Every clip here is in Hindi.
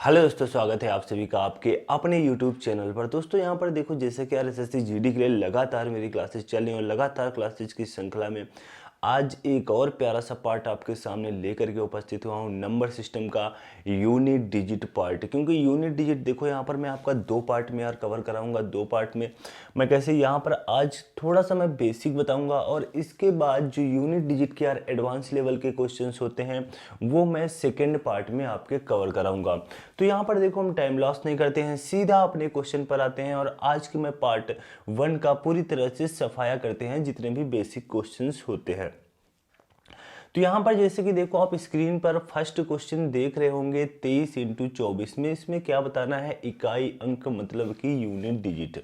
हेलो दोस्तों, स्वागत है आप सभी का आपके अपने YouTube चैनल पर। दोस्तों यहाँ पर देखो, जैसे कि RSSC GD के लिए लगातार मेरी क्लासेस चल रही हैं और लगातार क्लासेस की श्रृंखला में आज एक और प्यारा सा पार्ट आपके सामने लेकर के उपस्थित हुआ हूँ, नंबर सिस्टम का यूनिट डिजिट पार्ट। क्योंकि यूनिट डिजिट देखो, यहाँ पर मैं आपका दो पार्ट में यार कवर कराऊंगा। दो पार्ट में मैं कैसे यहाँ पर आज थोड़ा सा मैं बेसिक बताऊंगा और इसके बाद जो यूनिट डिजिट के यार एडवांस लेवल के क्वेश्चंस होते हैं वो मैं सेकेंड पार्ट में आपके कवर कराऊंगा। तो यहाँ पर देखो, हम टाइम लॉस नहीं करते हैं, सीधा अपने क्वेश्चन पर आते हैं और आज के मैं पार्ट 1 का पूरी तरह से सफाया करते हैं जितने भी बेसिक क्वेश्चंस होते हैं। तो यहाँ पर जैसे कि देखो, आप स्क्रीन पर फर्स्ट क्वेश्चन देख रहे होंगे 23 × 24 में। इसमें क्या बताना है? इकाई अंक मतलब कि यूनिट डिजिट।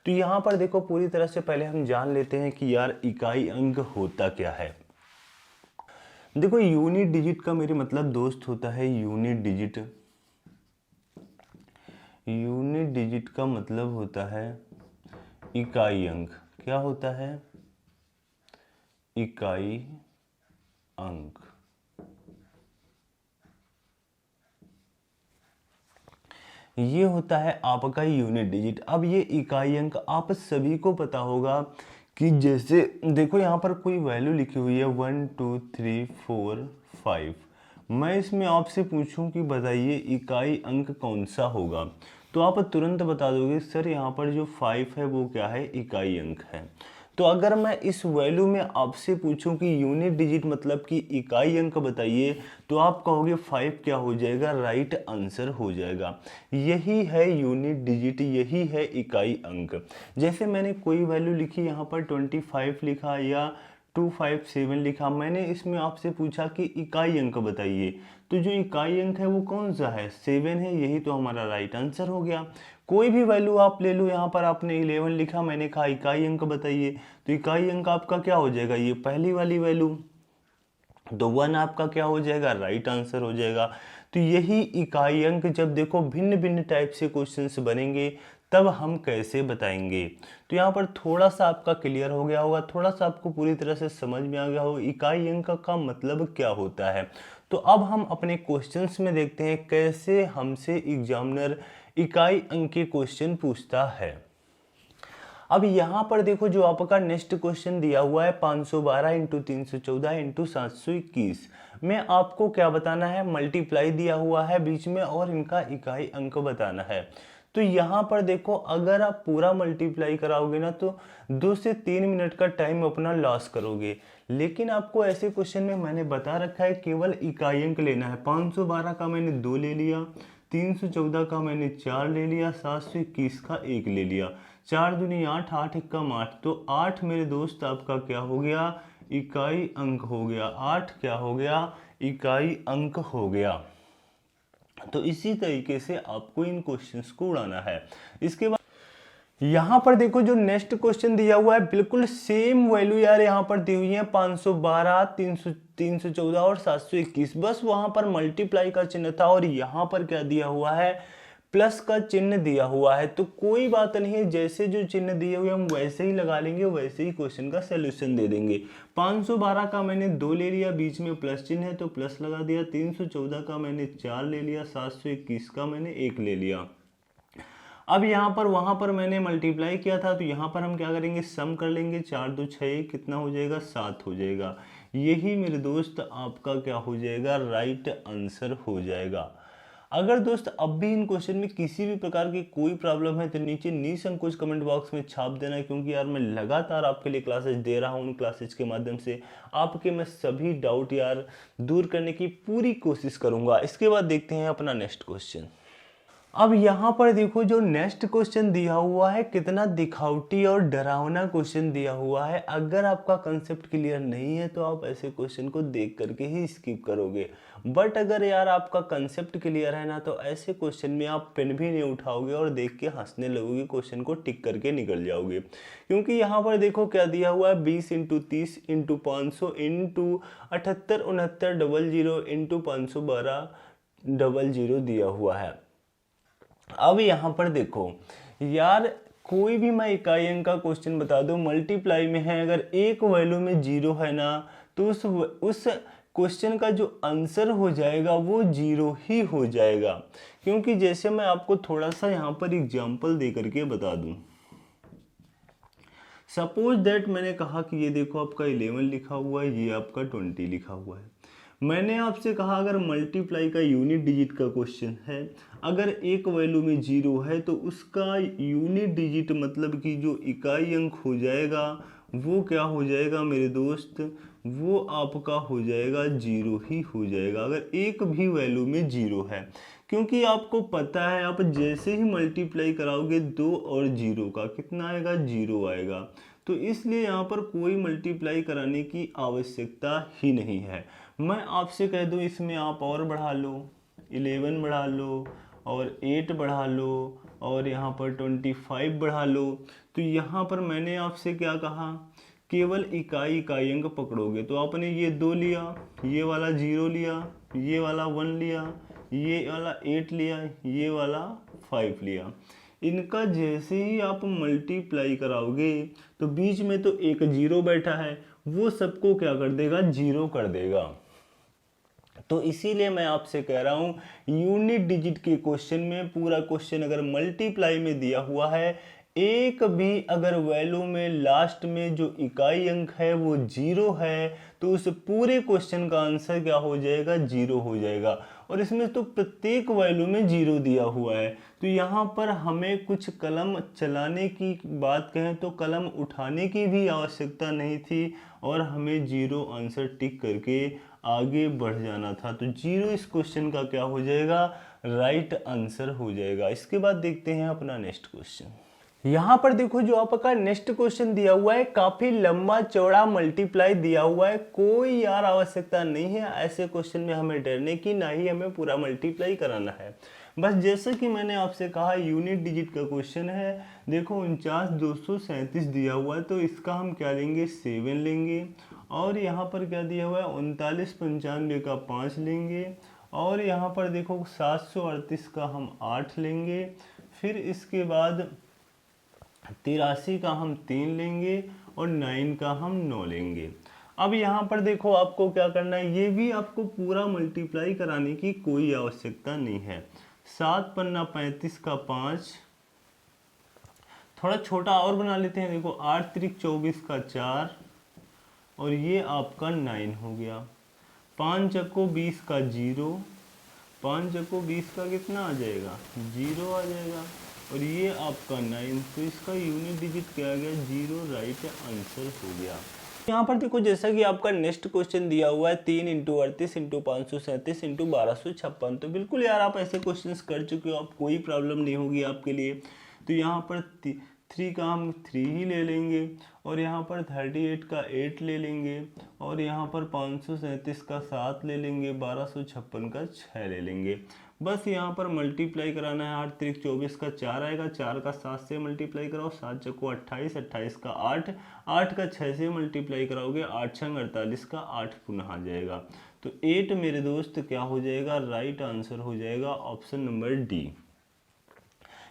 तो यहाँ पर देखो, पूरी तरह से पहले हम जान लेते हैं कि यार इकाई अंक होता क्या है। देखो, यूनिट डिजिट का मेरे मतलब दोस्त होता है यूनिट डिजिट। यूनिट डिजिट का मतलब होता है इकाई अंक। क्या होता है? इकाई अंक। ये होता है आपका यूनिट डिजिट। अब ये इकाई अंक आप सभी को पता होगा कि जैसे देखो, यहाँ पर कोई वैल्यू लिखी हुई है 1 2 3 4 5। मैं इसमें आपसे पूछूं कि बताइए इकाई अंक कौन सा होगा, तो आप तुरंत बता दोगे सर यहाँ पर जो 5 है वो क्या है? इकाई अंक है। तो अगर मैं इस वैल्यू में आपसे पूछूं कि यूनिट डिजिट मतलब कि इकाई अंक बताइए, तो आप कहोगे 5 क्या हो जाएगा? राइट आंसर हो जाएगा। यही है यूनिट डिजिट, यही है इकाई अंक। जैसे मैंने कोई वैल्यू लिखी, यहाँ पर 25 लिखा या 257 लिखा, मैंने इसमें आपसे पूछा कि इकाई अंक बताइए, तो जो इकाई अंक है वो कौन सा है? 7 है। यही तो हमारा राइट आंसर हो गया। कोई भी वैल्यू आप ले लो, यहाँ पर आपने 11 लिखा, मैंने कहा इकाई अंक बताइए, तो इकाई अंक आपका क्या हो जाएगा? ये पहली वाली वैल्यू। तो 1 आपका क्या हो जाएगा? राइट आंसर हो जाएगा। तो यही इकाई अंक जब देखो भिन्न भिन्न टाइप से क्वेश्चंस बनेंगे तब हम कैसे बताएंगे। तो यहाँ पर थोड़ा सा आपका क्लियर हो गया होगा, थोड़ा सा आपको पूरी तरह से समझ में आ गया हो इकाई अंक का मतलब क्या होता है। तो अब हम अपने क्वेश्चंस में देखते हैं कैसे हमसे एग्जामिनर इकाई अंक के क्वेश्चन पूछता है। अब यहाँ पर देखो, जो आपका नेक्स्ट क्वेश्चन दिया हुआ है 512 × 314 × 721 में आपको क्या बताना है? मल्टीप्लाई दिया हुआ है बीच में और इनका इकाई अंक बताना है। तो यहाँ पर देखो, अगर आप पूरा मल्टीप्लाई कराओगे ना तो 2 से 3 मिनट का टाइम अपना लॉस करोगे। लेकिन आपको ऐसे क्वेश्चन में मैंने बता रखा है केवल इकाई अंक लेना है। 512 का मैंने 2 ले लिया, 314 का मैंने 4 ले लिया, 721 का 1 ले लिया। 4 दूनी 8, 8 एकम 8, तो 8 मेरे दोस्त आपका क्या हो गया? इकाई अंक हो गया। 8 क्या हो गया? इकाई अंक हो गया। तो इसी तरीके से आपको इन क्वेश्चंस को उड़ाना है। इसके बाद यहाँ पर देखो, जो नेक्स्ट क्वेश्चन दिया हुआ है बिल्कुल सेम वैल्यू यार यहाँ पर दी हुई है 512, 314 और 721। बस वहां पर मल्टीप्लाई का चिन्ह था और यहाँ पर क्या दिया हुआ है? प्लस का चिन्ह दिया हुआ है। तो कोई बात नहीं है, जैसे जो चिन्ह दिए हुए हम वैसे ही लगा लेंगे, वैसे ही क्वेश्चन का सोल्यूशन दे देंगे। 512 का मैंने 2 ले लिया, बीच में प्लस चिन्ह है तो प्लस लगा दिया। 314 का मैंने 4 ले लिया, 721 का मैंने 1 ले लिया। अब यहाँ पर वहां पर मैंने मल्टीप्लाई किया था, तो यहाँ पर हम क्या करेंगे? सम कर लेंगे। 4 2 6, कितना हो जाएगा? 7 हो जाएगा। यही मेरे दोस्त आपका क्या हो जाएगा? राइट आंसर हो जाएगा। अगर दोस्त अब भी इन क्वेश्चन में किसी भी प्रकार की कोई प्रॉब्लम है तो नीचे निसंकोच कमेंट बॉक्स में छाप देना, क्योंकि यार मैं लगातार आपके लिए क्लासेस दे रहा हूँ। उन क्लासेस के माध्यम से आपके मैं सभी डाउट यार दूर करने की पूरी कोशिश करूंगा। इसके बाद देखते हैं अपना नेक्स्ट क्वेश्चन। अब यहाँ पर देखो, जो नेक्स्ट क्वेश्चन दिया हुआ है कितना दिखावटी और डरावना क्वेश्चन दिया हुआ है। अगर आपका कंसेप्ट क्लियर नहीं है तो आप ऐसे क्वेश्चन को देख करके ही स्किप करोगे। बट अगर यार आपका कंसेप्ट क्लियर है ना, तो ऐसे क्वेश्चन में आप पेन भी नहीं उठाओगे और देख के हंसने लगोगे, क्वेश्चन को टिक करके निकल जाओगे। क्योंकि यहाँ पर देखो क्या दिया हुआ है? 20 × 30 × 500 × 78 69 00 × 512 00 दिया हुआ है। अब यहाँ पर देखो यार, कोई भी मैं इकाई अंक का क्वेश्चन बता दूं, मल्टीप्लाई में है, अगर एक वैल्यू में 0 है ना, तो उस क्वेश्चन का जो आंसर हो जाएगा वो 0 ही हो जाएगा। क्योंकि जैसे मैं आपको थोड़ा सा यहाँ पर एग्जाम्पल दे करके बता दूं, सपोज दैट मैंने कहा कि ये देखो आपका 11 लिखा हुआ है, ये आपका 20 लिखा हुआ है। मैंने आपसे कहा अगर मल्टीप्लाई का यूनिट डिजिट का क्वेश्चन है, अगर एक वैल्यू में 0 है तो उसका यूनिट डिजिट मतलब कि जो इकाई अंक हो जाएगा वो क्या हो जाएगा मेरे दोस्त, वो आपका हो जाएगा 0 ही हो जाएगा अगर एक भी वैल्यू में 0 है। क्योंकि आपको पता है आप जैसे ही मल्टीप्लाई कराओगे 2 और 0 का कितना आएगा, 0 आएगा। तो इसलिए यहाँ पर कोई मल्टीप्लाई कराने की आवश्यकता ही नहीं है। मैं आपसे कह दूँ इसमें आप और बढ़ा लो, 11 बढ़ा लो और 8 बढ़ा लो और यहाँ पर 25 बढ़ा लो। तो यहाँ पर मैंने आपसे क्या कहा, केवल इकाई अंक पकड़ोगे। तो आपने ये 2 लिया, ये वाला 0 लिया, ये वाला 1 लिया, ये वाला 8 लिया, ये वाला 5 लिया। इनका जैसे ही आप मल्टीप्लाई कराओगे तो बीच में तो एक 0 बैठा है, वो सबको क्या कर देगा, 0 कर देगा। तो इसीलिए मैं आपसे कह रहा हूं यूनिट डिजिट के क्वेश्चन में पूरा क्वेश्चन अगर मल्टीप्लाई में दिया हुआ है, एक भी अगर वैल्यू में लास्ट में जो इकाई अंक है वो 0 है तो उस पूरे क्वेश्चन का आंसर क्या हो जाएगा, 0 हो जाएगा। और इसमें तो प्रत्येक वैल्यू में 0 दिया हुआ है। तो यहाँ पर हमें कुछ कलम चलाने की बात कहें तो कलम उठाने की भी आवश्यकता नहीं थी और हमें 0 आंसर टिक करके आगे बढ़ जाना था। तो 0 इस क्वेश्चन का क्या हो जाएगा, राइट आंसर हो जाएगा। इसके बाद देखते हैं अपना नेक्स्ट क्वेश्चन। यहाँ पर देखो जो आपका नेक्स्ट क्वेश्चन दिया हुआ है काफी लंबा चौड़ा मल्टीप्लाई दिया हुआ है। कोई यार आवश्यकता नहीं है ऐसे क्वेश्चन में हमें डरने की, ना ही हमें पूरा मल्टीप्लाई कराना है। बस जैसे कि मैंने आपसे कहा यूनिट डिजिट का क्वेश्चन है। देखो 49,237 दिया हुआ है तो इसका हम क्या लेंगे, 7 लेंगे। और यहाँ पर क्या दिया हुआ है, 3995 का 5 लेंगे। और यहाँ पर देखो 738 का हम 8 लेंगे। फिर इसके बाद 83 का हम 3 लेंगे और 9 का हम 9 लेंगे। अब यहाँ पर देखो आपको क्या करना है, ये भी आपको पूरा मल्टीप्लाई कराने की कोई आवश्यकता नहीं है। 7 पन्ना 35 का 5, थोड़ा छोटा और बना लेते हैं। देखो 8 त्रिक 24 का 4 और ये आपका 9 हो गया। 5 चक्को 20 का 0, 5 चक्को 20 का कितना आ जाएगा, 0 आ जाएगा। और ये आपका 9, तो इसका यूनिट डिजिट क्या आ गया, 0, राइट आंसर हो गया। यहाँ पर देखो जैसा कि आपका नेक्स्ट क्वेश्चन दिया हुआ है 3 × 38 × 537 × 1256। तो बिल्कुल यार आप ऐसे क्वेश्चंस कर चुके हो, आप कोई प्रॉब्लम नहीं होगी आपके लिए। तो यहाँ पर 3 का हम 3 ही ले लेंगे और यहाँ पर 38 का 8 ले लेंगे और यहाँ पर 537 का 7 ले लेंगे, 1256 का 6 ले लेंगे। बस यहाँ पर मल्टीप्लाई कराना है। 8 त्रिक 24 का 4 आएगा, 4 का 7 से मल्टीप्लाई कराओ, 7 चक्को 28, 28 का 8, 8 का 6 से मल्टीप्लाई कराओगे, 8 छंग 48 का 8 पुनः आ जाएगा। तो 8 मेरे दोस्त क्या हो जाएगा, राइट आंसर हो जाएगा ऑप्शन नंबर डी।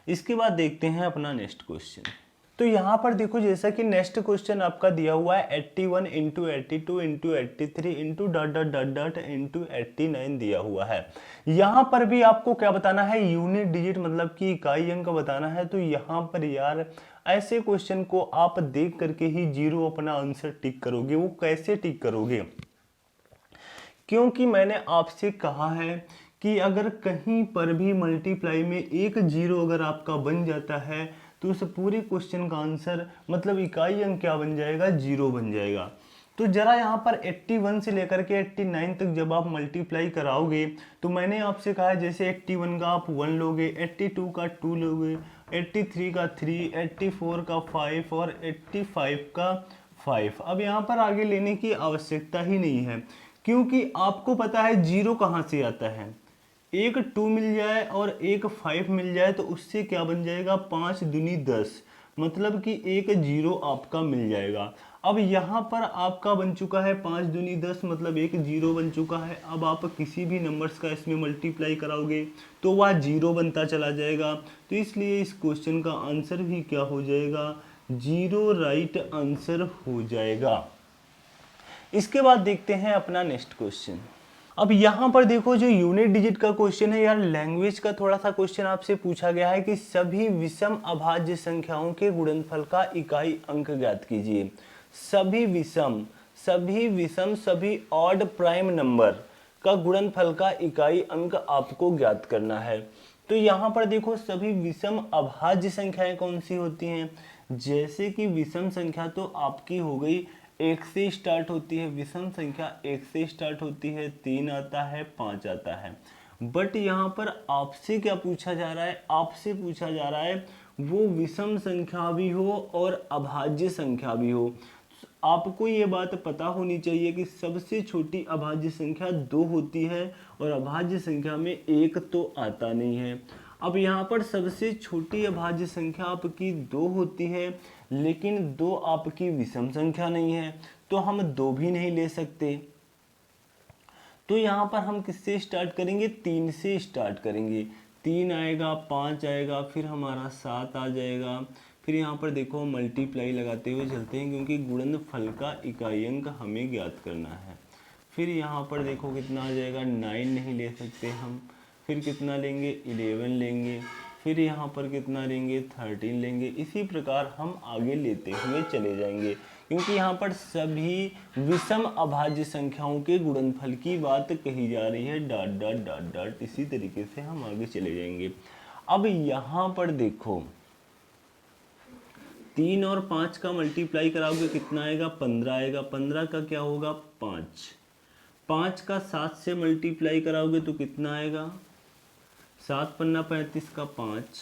इसके बाद देखते हैं अपना नेक्स्ट क्वेश्चन। तो यहाँ पर देखो जैसा कि नेक्स्ट क्वेश्चन आपका दिया हुआ है 81 × 82 × 83 × डॉट डॉट डॉट डॉट × 89 दिया हुआ है। यहाँ पर भी आपको क्या बताना है, यूनिट डिजिट मतलब कि इकाई अंक बताना है। तो यहाँ पर यार ऐसे क्वेश्चन को आप देख करके ही 0 अपना आंसर टिक करोगे। वो कैसे टिक करोगे, क्योंकि मैंने आपसे कहा है कि अगर कहीं पर भी मल्टीप्लाई में एक 0 अगर आपका बन जाता है तो उस पूरे क्वेश्चन का आंसर मतलब इकाई अंक क्या बन जाएगा, 0 बन जाएगा। तो जरा यहाँ पर 81 से लेकर के 89 तक जब आप मल्टीप्लाई कराओगे तो मैंने आपसे कहा है जैसे 81 का आप 1 लोगे, 82 का 2 लोगे, 83 का 3, 84 का 5 और 85 का 5। अब यहाँ पर आगे लेने की आवश्यकता ही नहीं है क्योंकि आपको पता है 0 कहाँ से आता है। एक 2 मिल जाए और एक 5 मिल जाए तो उससे क्या बन जाएगा, 5 दूनी 10, मतलब कि एक 0 आपका मिल जाएगा। अब यहाँ पर आपका बन चुका है 5 दूनी 10, मतलब एक 0 बन चुका है। अब आप किसी भी नंबर्स का इसमें मल्टीप्लाई कराओगे तो वह 0 बनता चला जाएगा। तो इसलिए इस क्वेश्चन का आंसर भी क्या हो जाएगा, 0 राइट आंसर हो जाएगा। इसके बाद देखते हैं अपना नेक्स्ट क्वेश्चन। अब यहाँ पर देखो जो यूनिट डिजिट का क्वेश्चन है यार, लैंग्वेज का थोड़ा सा क्वेश्चन आपसे पूछा गया है कि सभी विषम अभाज्य संख्याओं के गुणनफल का इकाई अंक ज्ञात कीजिए। सभी ऑड प्राइम नंबर का गुणनफल का इकाई अंक आपको ज्ञात करना है। तो यहाँ पर देखो सभी विषम अभाज्य संख्याएं कौन सी होती हैं, जैसे कि विषम संख्या तो आपकी हो गई 1 से स्टार्ट होती है, विषम संख्या 1 से स्टार्ट होती है, 3 आता है, 5 आता है। बट यहाँ पर आपसे क्या पूछा जा रहा है, आपसे पूछा जा रहा है वो विषम संख्या भी हो और अभाज्य संख्या भी हो। आपको ये बात पता होनी चाहिए कि सबसे छोटी अभाज्य संख्या 2 होती है और अभाज्य संख्या में 1 तो आता नहीं है। अब यहाँ पर सबसे छोटी अभाज्य संख्या आपकी 2 होती है, लेकिन 2 आपकी विषम संख्या नहीं है, तो हम 2 भी नहीं ले सकते। तो यहाँ पर हम किससे स्टार्ट करेंगे, 3 से स्टार्ट करेंगे। 3 आएगा, 5 आएगा, फिर हमारा 7 आ जाएगा। फिर यहाँ पर देखो मल्टीप्लाई लगाते हुए चलते हैं, क्योंकि गुणनफल का इकाई अंक हमें ज्ञात करना है। फिर यहाँ पर देखो कितना आ जाएगा, 9 नहीं ले सकते हम। फिर कितना लेंगे, 11 लेंगे। फिर यहाँ पर कितना लेंगे, 13 लेंगे। इसी प्रकार हम आगे लेते हुए चले जाएंगे, क्योंकि यहाँ पर सभी विषम अभाज्य संख्याओं के गुणनफल की बात कही जा रही है। डॉट डॉट डॉट डॉट, इसी तरीके से हम आगे चले जाएंगे। अब यहाँ पर देखो 3 और 5 का मल्टीप्लाई कराओगे कितना आएगा, 15 आएगा। 15 का क्या होगा, 5। 5 का 7 से मल्टीप्लाई कराओगे तो कितना आएगा, 7 पन्ना 35 का 5।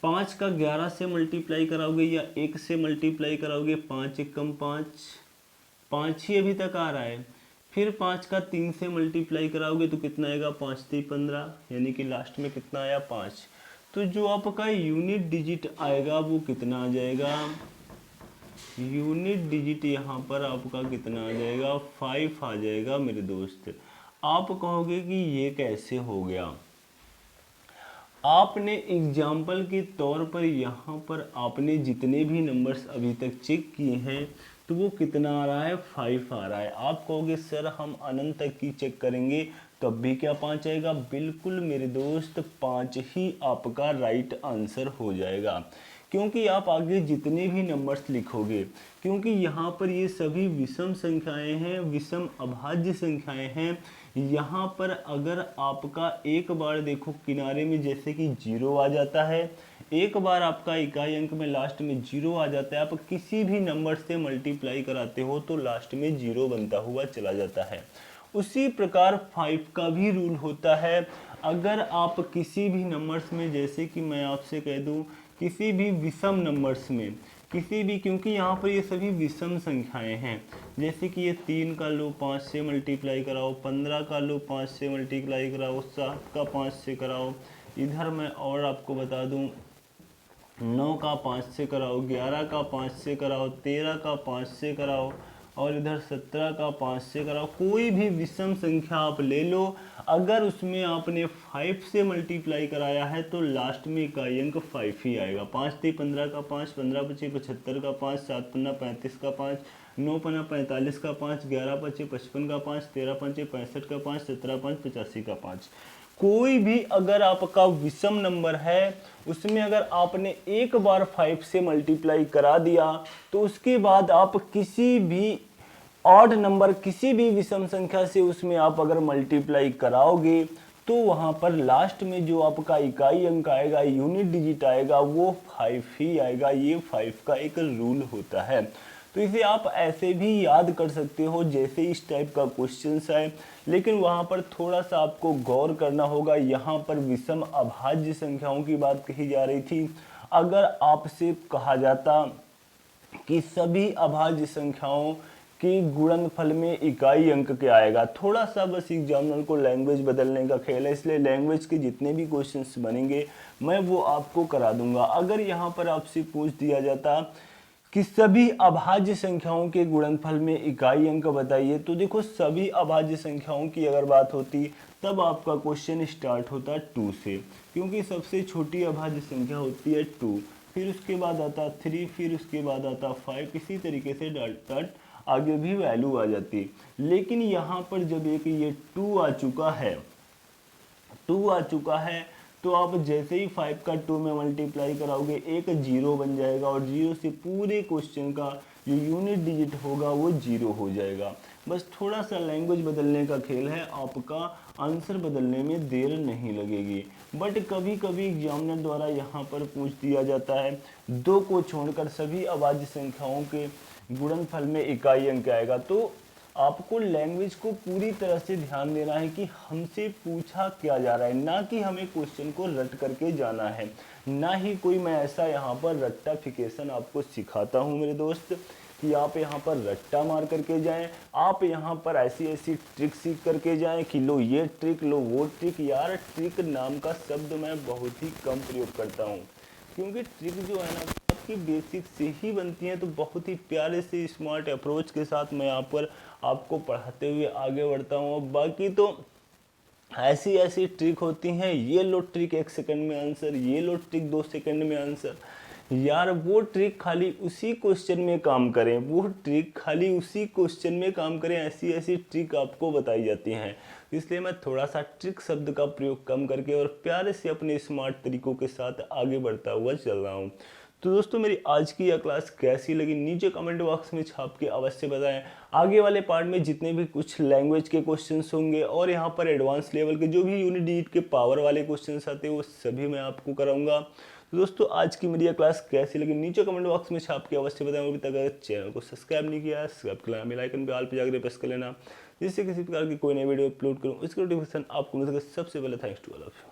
5 का 11 से मल्टीप्लाई कराओगे या 1 से मल्टीप्लाई कराओगे, 5 एकम 5, 5 ही अभी तक आ रहा है। फिर 5 का 3 से मल्टीप्लाई कराओगे तो कितना आएगा, 5 3 15, यानी कि लास्ट में कितना आया, 5। तो जो आपका यूनिट डिजिट आएगा वो कितना आ जाएगा, यूनिट डिजिट यहाँ पर आपका कितना आ जाएगा, 5 आ जाएगा मेरे दोस्त। आप कहोगे कि ये कैसे हो गया, आपने एग्जाम्पल के तौर पर यहाँ पर आपने जितने भी नंबर्स अभी तक चेक किए हैं तो वो कितना आ रहा है, 5 आ रहा है। आप कहोगे सर हम अनंत तक की चेक करेंगे तब भी क्या 5 आएगा, बिल्कुल मेरे दोस्त 5 ही आपका राइट आंसर हो जाएगा, क्योंकि आप आगे जितने भी नंबर्स लिखोगे, क्योंकि यहाँ पर ये सभी विषम संख्याएं हैं, विषम अभाज्य संख्याएं हैं। यहाँ पर अगर आपका एक बार देखो किनारे में जैसे कि 0 आ जाता है, एक बार आपका इकाई अंक में लास्ट में 0 आ जाता है, आप किसी भी नंबर से मल्टीप्लाई कराते हो तो लास्ट में 0 बनता हुआ चला जाता है। उसी प्रकार 5 का भी रूल होता है। अगर आप किसी भी नंबर्स में, जैसे कि मैं आपसे कह दूं किसी भी विषम नंबर्स में, किसी भी, क्योंकि यहाँ पर ये सभी विषम संख्याएं हैं, जैसे कि ये 3 का लो 5 से मल्टीप्लाई कराओ, 15 का लो 5 से मल्टीप्लाई कराओ, 7 का 5 से कराओ। इधर मैं और आपको बता दूं 9 का 5 से कराओ, 11 का 5 से कराओ, 13 का 5 से कराओ, और इधर 17 का 5 से कराओ। कोई भी विषम संख्या आप ले लो, अगर उसमें आपने 5 से मल्टीप्लाई कराया है तो लास्ट में इकाई अंक 5 ही आएगा। 5 3 15 का 5, 15 5 75 का 5, 7 पन्ना 35 का 5, 9 पन्ना 45 का 5, 11 5 55 का 5, 13 5 65 का 5, 17 5 85 का 5। कोई भी अगर आपका विषम नंबर है उसमें अगर आपने एक बार 5 से मल्टीप्लाई करा दिया तो उसके बाद आप किसी भी ऑड नंबर, किसी भी विषम संख्या से उसमें आप अगर मल्टीप्लाई कराओगे तो वहां पर लास्ट में जो आपका इकाई अंक आएगा, यूनिट डिजिट आएगा, वो 5 ही आएगा। ये 5 का एक रूल होता है। तो इसे आप ऐसे भी याद कर सकते हो जैसे इस टाइप का क्वेश्चन है, लेकिन वहाँ पर थोड़ा सा आपको गौर करना होगा। यहाँ पर विषम अभाज्य संख्याओं की बात कही जा रही थी। अगर आपसे कहा जाता कि सभी अभाज्य संख्याओं के गुणनफल में इकाई अंक क्या आएगा, थोड़ा सा बस एग्जामिनर को लैंग्वेज बदलने का खेल है, इसलिए लैंग्वेज के जितने भी क्वेश्चंस बनेंगे मैं वो आपको करा दूंगा। अगर यहाँ पर आपसे पूछ दिया जाता कि सभी अभाज्य संख्याओं के गुणनफल में इकाई अंक बताइए, तो देखो सभी अभाज्य संख्याओं की अगर बात होती तब आपका क्वेश्चन स्टार्ट होता 2 से, क्योंकि सबसे छोटी अभाज्य संख्या होती है 2, फिर उसके बाद आता 3, फिर उसके बाद आता 5, इसी तरीके से डॉट डॉट आगे भी वैल्यू आ जाती। लेकिन यहाँ पर जब एक ये 2 आ चुका है, 2 आ चुका है, तो आप जैसे ही 5 का 2 में मल्टीप्लाई कराओगे एक 0 बन जाएगा और 0 से पूरे क्वेश्चन का जो यूनिट डिजिट होगा वो 0 हो जाएगा। बस थोड़ा सा लैंग्वेज बदलने का खेल है, आपका आंसर बदलने में देर नहीं लगेगी। बट कभी कभी एग्जामिनर द्वारा यहाँ पर पूछ दिया जाता है 2 को छोड़कर सभी अभाज्य संख्याओं के गुणनफल में इकाई अंक आएगा। तो आपको लैंग्वेज को पूरी तरह से ध्यान देना है कि हमसे पूछा क्या जा रहा है, ना कि हमें क्वेश्चन को रट करके जाना है। ना ही कोई मैं ऐसा यहाँ पर रट्टाफिकेशन आपको सिखाता हूँ मेरे दोस्त कि आप यहाँ पर रट्टा मार करके जाएं, आप यहाँ पर ऐसी ऐसी ट्रिक सीख करके जाएं कि लो ये ट्रिक, लो वो ट्रिक। यार ट्रिक नाम का शब्द मैं बहुत ही कम प्रयोग करता हूँ, क्योंकि ट्रिक जो है ना आपकी बेसिक से ही बनती है। तो बहुत ही प्यारे से स्मार्ट अप्रोच के साथ मैं यहाँ पर आपको पढ़ाते हुए आगे बढ़ता हूँ। बाकी तो ऐसी ऐसी ट्रिक होती हैं, ये लो ट्रिक 1 सेकंड में आंसर, ये लो ट्रिक 2 सेकंड में आंसर। यार वो ट्रिक खाली उसी क्वेश्चन में काम करें, वो ट्रिक खाली उसी क्वेश्चन में काम करें, ऐसी ऐसी ट्रिक आपको बताई जाती हैं। इसलिए मैं थोड़ा सा ट्रिक शब्द का प्रयोग कम करके और प्यारे से अपने स्मार्ट तरीकों के साथ आगे बढ़ता हुआ चल रहा हूँ। तो दोस्तों मेरी आज की यह क्लास कैसी लगी नीचे कमेंट बॉक्स में छाप के अवश्य बताएं। आगे वाले पार्ट में जितने भी कुछ लैंग्वेज के क्वेश्चंस होंगे और यहाँ पर एडवांस लेवल के जो भी यूनिट डिजिट के पावर वाले क्वेश्चंस आते हैं वो सभी मैं आपको कराऊंगा। तो दोस्तों आज की मेरी यह क्लास कैसी लगी नीचे कमेंट बॉक्स में छाप के अवश्य बताएं। अभी तक अगर चैनल को सब्सक्राइब नहीं किया है, सब्सक्राइब कर लेना, बेल आइकन पे ऑल पे जाकर प्रेस कर लेना, जिससे किसी प्रकार की कोई नई वीडियो अपलोड करूँ उसकी नोटिफिकेशन आपको मिल सके सबसे पहले। Thanks to all of you.